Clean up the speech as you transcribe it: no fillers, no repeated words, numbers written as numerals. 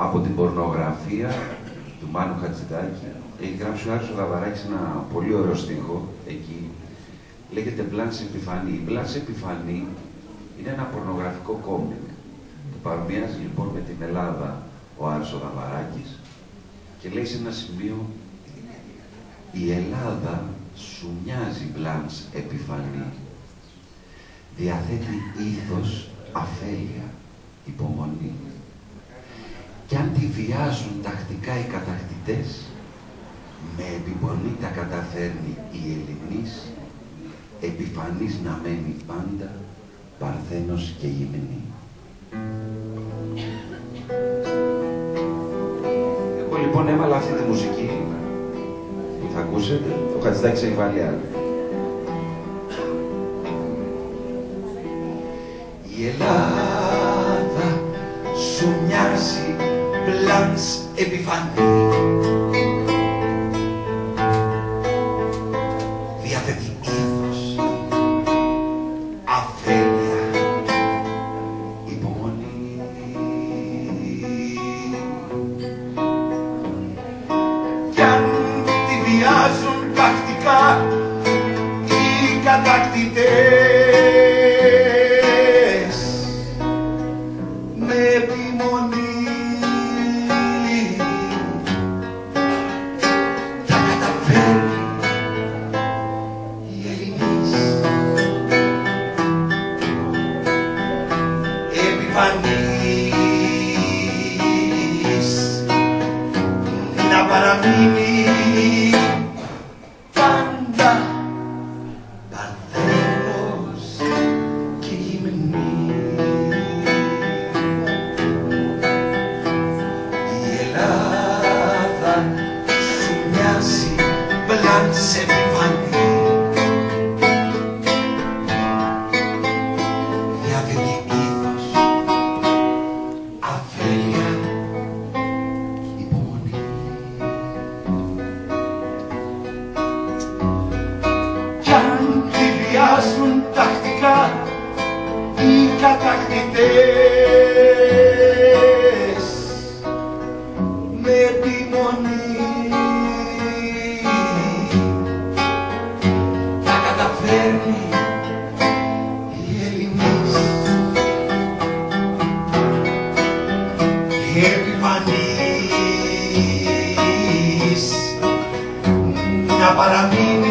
από την πορνογραφία του Μάνου Χατζηδάκη. Έχει γράψει ο Άρης ο Δαβαράκης ένα πολύ ωραίο στίχο εκεί. Λέγεται Μπλάνς Επιφανή. Η Μπλάνς Επιφανή είναι ένα πορνογραφικό κόμικ. Το παρομοιάζει λοιπόν με την Ελλάδα ο Άρης ο Δαβαράκης και λέει σε ένα σημείο «Η Ελλάδα σου μοιάζει Μπλάνς Επιφανή. Διαθέτει ήθος, αφέλεια, υπομονή. Κι αν τη βιάζουν τακτικά οι κατακτητές, με επιμονή τα καταφέρνει η Ελληνής, επιφανής να μένει πάντα, παρθένος και γυμνή». Εγώ λοιπόν έβαλα αυτή τη μουσική που θα ακούσετε, ο Χατζηδάκης έχει βάλει άλλη. Η Ελλάδα σου μοιάζει Μπλάνς Επιφανή. Διαθέτει ήθος, αφέλεια, υπομονή. Κι αν τη βιάζουν τακτικά οι κατακτητές, με επιμονή τα καταφέρνει η Ελληνής, επιφανής να παραμείνει πάντα παρθένος και γυμνή. Η Ελλάδα σου μοιάζει Μπλάνς Επιφανή. Διαθέτει ήθος, αφέλεια, υπομονή. Κι αν τη βιάζουν τακτικά οι κατακτητές, με επιμονή τα καταφέρνει η Ελληνής, η επιφανής να παραμείνει